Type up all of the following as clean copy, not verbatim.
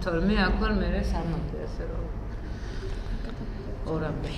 თორე მე აქ ვარ მე სამამდე ასე რომ ორამდე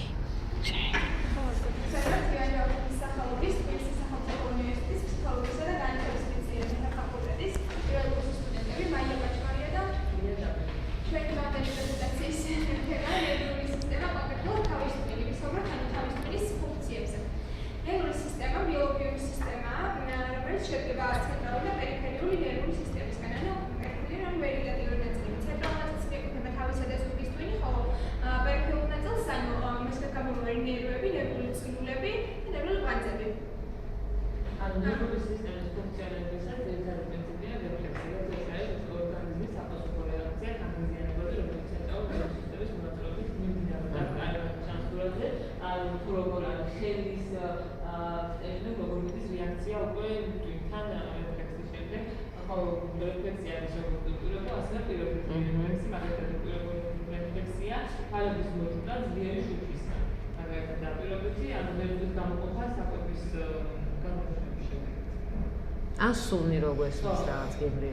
ასუნი როგორც რაღაც გემრი.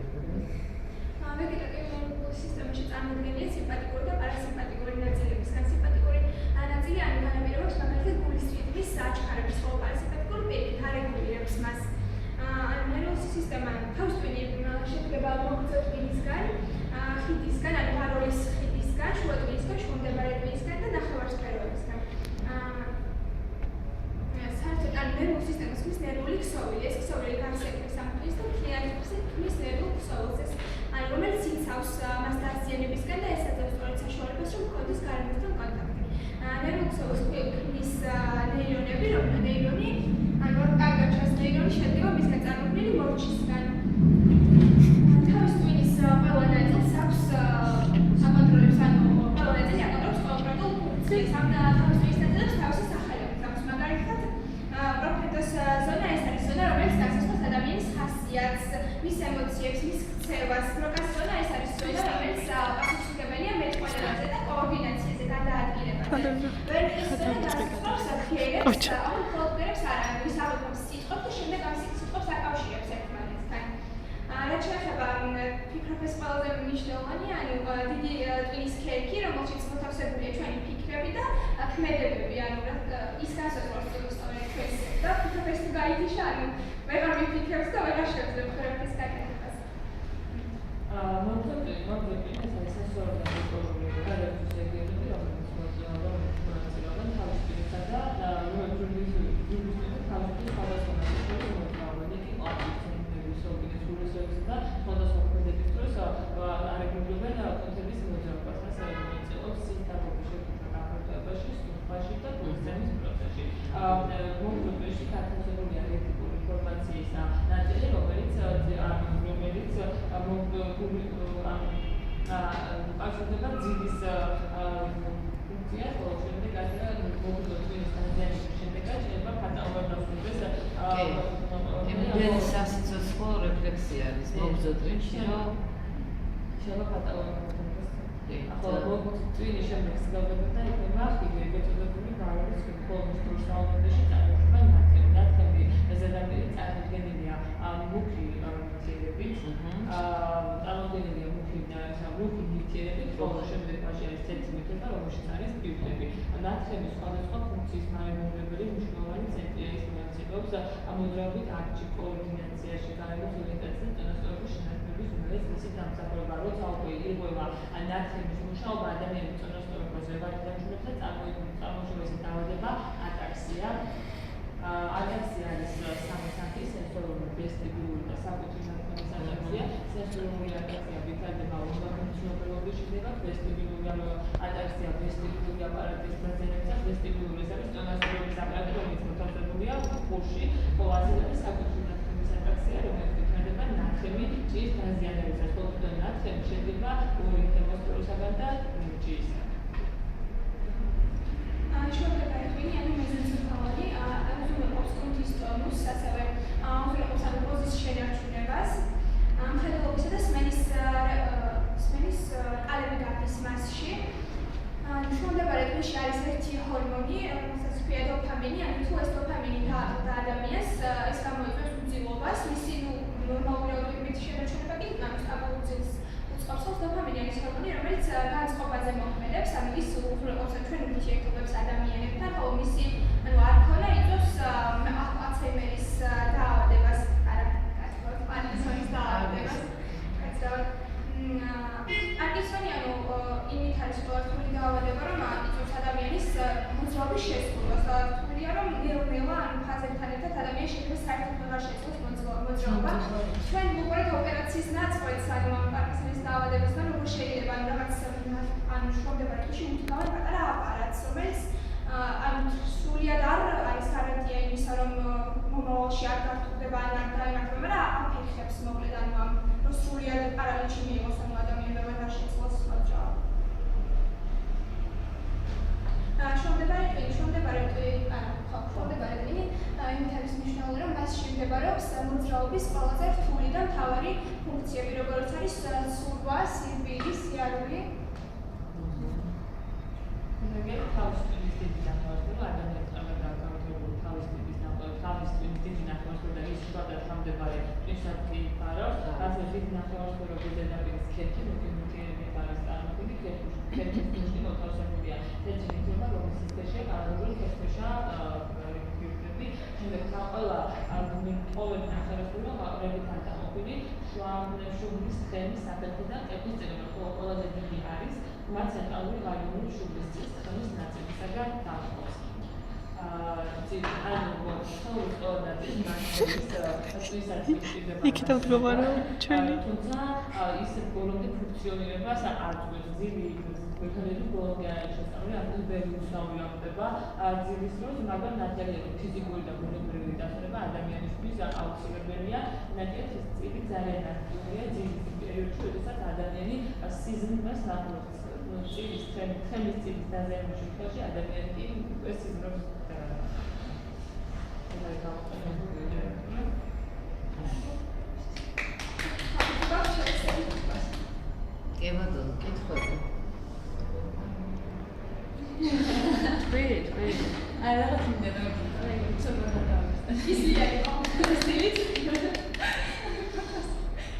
სისტემაში წარმოდგენილია სიმპათიკური და პარასიმპათიკური ნაწილებისგან. სიმპათიკური ნაწილი განაპირობებს მაგალითად გულის რიტმის საჩქარებს, ხოლო პარასიმპათიკური პირით არეგულირებს მას. ნერვული სისტემა თავისუფლად შედგება მოგრძო ტვინისგან, ხიდისგან, ანუ ვაროლის ხიდისგან, შუა ტვინისგან, შუამდებარე ტვინისგან და ნახევარსფეროებისგან. საერთოდ ნერვული სისტემის ქმნის ნერვული ქსოვილი. ეს ქსოვილი გარსეკვრის ამტვრის და მთლიანი ქმნის ნერვულ ქსოვილს. რომელიც იცავს მას დაზიანებისგან და ესაძებს სწორედ საშუალებას, რომ ჰქონდეს გარემოსთან კონტაქტი. ნერვულ ქსოვილს ქმნის ნეირონები, რომელთა ნეირონი, ანუ აგაჩას ნეირონი შედგება მისგან წარმოქმნილი მორჩისგან. თავის ტვინის ყველა ნაწილს აქვს აკონტროლებს, ანუ ყველა ნაწილი აკონტროლებს კონკრეტულ ფუნქციას. ამ თავის ტვინის ნაწილებს თავისი სახელებით აქვს. მაგალითად, პროფიტოს ზონა ეს არის ზონა, რომელიც გასაცდელს ადამიანის ხასიათს, მის ემოციებს, მის ქცევას. პროკას ზონა ეს არის ზონა, რომელიც პასუხისმგებელია მეტყველებაზე და კოორდინაციაზე, გადაადგილებაზე. ვერტის ზონა გასაცდელს ახიერებს, ამ ფოლკლორებს არა, ვისაუბრებს სიტყვებს და შემდეგ ამ სიტყვებს აკავშირებს ერთმანეთთან. რაც შეეხება ფიქრობის ყველაზე მნიშვნელოვანი, ანუ დიდი ტვინის ქერქი, რომელშიც მოთავსებულია ჩვენი ფიქრები და ქმედებები, ანუ ის განსაზღვრავს სწორედ ჩვენს და ფიქრობებს თუ გაითიშა, ანუ ვეღარ ვიფიქრებს და ვეღარ შევძლებ ხელების გაკეთებას. მოგწონს ეს არის სასწორებელი გარემოს ეგრები, რომელიც მონაწილეობენ თავის პირისა და რომლის თავის სხვადასხვა ნაწილები ოპტიმიზების სოციალიზმის და სხვადასხვა ქმედების დროს არეგულირებენ კონტექსტის მოძრაობას, ასევე მოიცავს სისტემების შექმნა გაფართოებაში, სტუმრობაში და პროცესის პროცესში. მოგწონს კატეგორია ეთიკური ინფორმაციის ნაწილი, რომელიც პასუხდება ძილის ფუნქციას, ხოლო შემდეგ ასე მოგწონს ტვინის დაზიანების შემდეგ შეიძლება ფატალურად დასრულდეს. იმდენი სასიცოცხლო რეფლექსია არის მოგრძო ტვინში, რომ შეიძლება ფატალურად ახლა ტვინის შემდეგ სიგავდებოდა იქნება ეგრეთებული გარემოს ხოლმე საუბარში წარმოება ნათელი ზედაპირი წარმოდგენილია მუქი ნივთიერებით, წარმოდგენილია მუქი ნივთიერებით, ხოლო შემდეგ მასში არის თეთრი ნივთიერება, რომელშიც არის პიუტები. ნათლების სხვადასხვა ფუნქციის მარემონტებელი მნიშვნელოვანი ცენტრია, ის მონაწილეობს ამოძრავებით აქტში, კოორდინაციაში, გარემოს ორიენტაციის და წონასწორობის შენარჩუნების უმეტეს მისი დამსახურება, როცა უკვე ირღვევა ნათლების მუშაობა ადამიანის წონასწორობაზე ვარდაჩვენებს და წარმოშობის დაავადება ატაქსია. ატაქსია არის სამი სახის სენსორული, ვესტიბულური და საკუთრივ ნათლების ატაქსია. სენსორული ატაქსია ვითარდება ორმაგნიტურობის შედეგად, ვესტიბულური ატაქსია ვესტიბულური აპარატის დაზიანებისას, ვესტიბულური ეს არის წონასწორობის აპარატი, რომელიც მოთავსებულია ხურში, ხოლო ასევე საკუთრივ ნათლების ატაქსია, რომელიც ვითარდება ნათლები ჭიის დაზიანებისას, ხოლო ნათლები შედგება ორი თერმოსფეროსაგან და ჭიისგან. შუაგებარი ტვინი, ანუ მეზენცეფალონი, უზრუნველყოფს კუნთის ტონუსს, ასევე უზრუნველყოფს პოზის შენარჩუნებას, მხედველობისა და სმენის ყალები გახდის მასში. შუაგებარი ტვინში არის ერთი ჰორმონი, რომელსაც ჰქვია დოფამინი, ანუ თუ ეს დოფამინი გააყრდა ადამიანს, ეს გამოიწვევს უძილობას, მისი ნორმალური ავტომატური შენარჩუნება კი ამის ამოუძილს სწორსულს დოფამინიანის ჰორმონი, რომელიც განწყობაზე მოქმედებს, ანუ ის უყურებელს ჩვენ ურთიერთობებს ადამიანებთან, ხოლო მისი არ ქონა იწვევს ალცჰეიმერის დაავადებას, პარკინსონის დაავადებას. პარკინსონი იმით არის ყოველდღიური დაავადება, რომ იწვევს ადამიანის მოძრაობის შეზღუდვას და რთულია, რომ ნელა ფაზებთან ერთად ადამიანის შექმნის საერთოდ აღარ შეძლოს მოძრაობა. ჩვენ ვუყურებთ ოპერაციის ნაწყვეტს, ანუ პარკინსონის დაავადებასთან, როგორ შეიძლება რაღაც შრომდებარე თვეში უთქავენ პატარა აპარატს, რომელიც სრულად არ არის გარანტია იმისა, რომ მომავალში არ გართულდება ან არ დაინახება, მაგრამ აფერხებს მოკლედ, ანუ რომ სრულად პარალელში მიიღოს ანუ ადამიანებმა არ შეძლოს მოძრაობა. შრომდებარე ტვინი იმით არის მნიშვნელოვანი, რომ მასში მდებარეობს მოძრაობის ყველაზე რთული და მთავარი ფუნქციები, როგორც არის სურვა, სირბილი, სიარული. თავის ტვინის დიდი ნახევარსფერო ადამიანს ამერგავგავებული თავის ტვინის დიდი ნახევარსფერო და ის შუადად თავმდებარე ტვინსაც კი იფარავს, ასე დიდი ნახევარსფეროების ზედაპირის ქერქი მუტირებით არის წარმოქმნილი, ქერქის ტვინში მოთავსებულია თეთრი ნივთიერება, რომლის სისქეშია განადგურებული ქერქშა რეგულირებული, შემდეგ ყველა ყოველ ნახევარსფერო ყურებითაა დაყოფილი შუბლის თხემის საფეხურიდან კეფის წინაპრად, ხოლო ყველაზე დიდი არის მათ ცენტრალური გარემონური შუბლის წის თხემის ნაწილისაგან დაყოფს. იქით მდგომარეობ ჩვენი. თუმცა ის ბოლომდე ფუნქციონირებას არ წვევს. ძილი მექანიზმი ბოლომდე არ არის შესწავლილი, ამიტომ ბევრი უცნაური ხდება ძილის დროს, მაგრამ ნათელია ფიზიკური და ბუნებრივი დასწრება ადამიანისთვის აუცილებელია, ნათელს ეს წილი ძალიან აქტიურია ძილის პერიოდში, როდესაც ადამიანი სიზმრს ნახულობს. ცილის თემის ცილის დაზიანების შემთხვევაში ადამიანი კი ეს სიზმრებს კი ბატონო, კითხოთი. თქვი. აი რაღაც მინდა რომ ცოტა ისია იყო სტილით.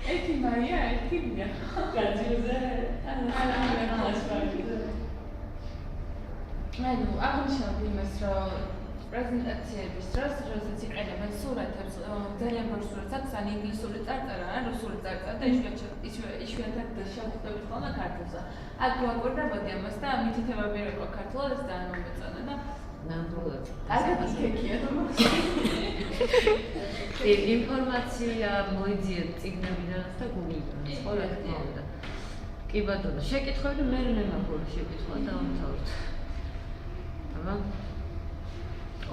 ერთი მარია, ერთი მია. გაძიოზე. ანუ აღნიშნავთ იმას, რომ პრეზენტაციების დროს, როდესაც იყენებენ სურათებს, ძალიან ბევრ სურათს აქვს, ან ინგლისური წარწერა, ან რუსული წარწერა და იშვიათად შევხვდებით ხოლმე ქართულზე. აქ გვაკვირდებოდი ამას და მითითებები რო იყო ქართულად, ეს ძალიან მომეწონა და ნამდვილად. კარგად იქეკია და ინფორმაცია მოიძიეთ წიგნებიდანაც და გუგლიდანაც, ხო რა თქმა უნდა. კი ბატონო, შეკითხვები მე მაქვს შეკითხვა და ამთავრეთ. აბა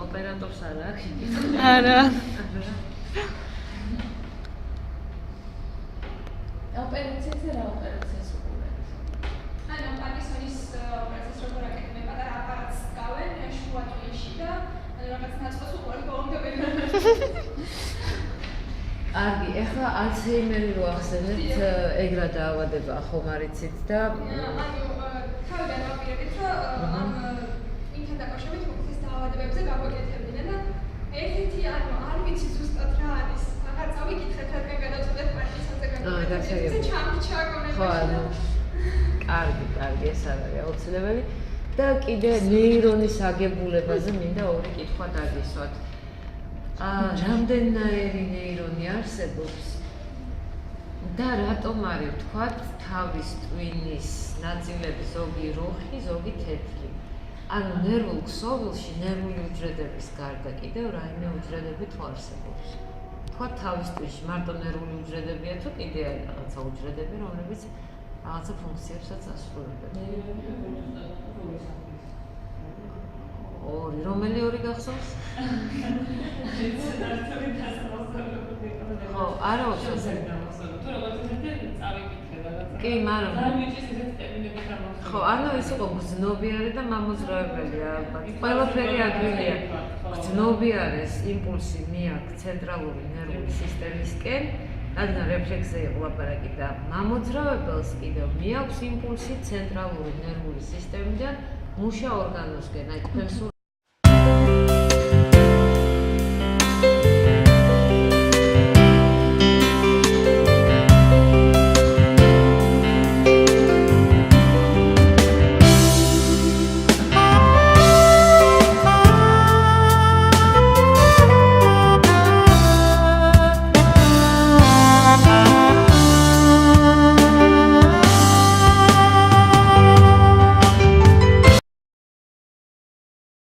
ოპერატორს არ აქვს შეკითხვა? არა. ოპერაციაზე რა ოპერაციას უყურებთ? ანუ პარკინსონის ოპერაციას როგორ აკეთებენ, პატარა აპარატს გავენ შუა ტვინში და რაღაც ნაწყვეტს უყურებ ბოლომდე ვერ კარგი, ეხლა ალცჰეიმერი რო ახსენებთ, ეგრა დაავადებაა ხომ არიცით და თავიდან ვაპირებთ, რომ ამ ინთან დაკავშირებით მუქის დაავადებებზე გავაკეთებდნენ და ერთ-ერთი არ ვიცი ზუსტად რა არის. აღარ წავიკითხეთ, რადგან გადავწყვეტ პარკინსონზე გადავიდეთ. ხო, ანუ კარგი, ეს არ არის აუცილებელი. და კიდე ნეირონის აგებულებაზე მინდა ორი კითხვა დაგისვათ. რამდენნაირი ნეირონი არსებობს და რატომ არის ვთქვათ თავის ტვინის ნაწილები ზოგი რუხი, ზოგი თეთრი? ანუ ნერვულ ქსოვილში ნერვული უჯრედების გარდა კიდევ რაიმე უჯრედები თუ არსებობს? ვთქვათ თავის ტვინში მარტო ნერვული უჯრედებია თუ კიდე არის რაღაცა უჯრედები, რომლებიც რაღაცა ფუნქციებსაც ასრულებენ? ორი, რომელი ორი გახსოვს? ხო, არა ოცას. კი, მაგრამ ხო, ანუ ის იყო გრძნობიარე და მამოძრავებელი ალბათ. ყველაფერი ადვილია. გრძნობიარე იმპულსი მიაქვს ცენტრალური ნერვული სისტემისკენ, რადგან რეფლექსზე იყო ლაპარაკი და მამოძრავებელს კიდევ მიაქვს იმპულსი ცენტრალური ნერვული სისტემიდან მუშა ორგანოსკენ, აი თქვენ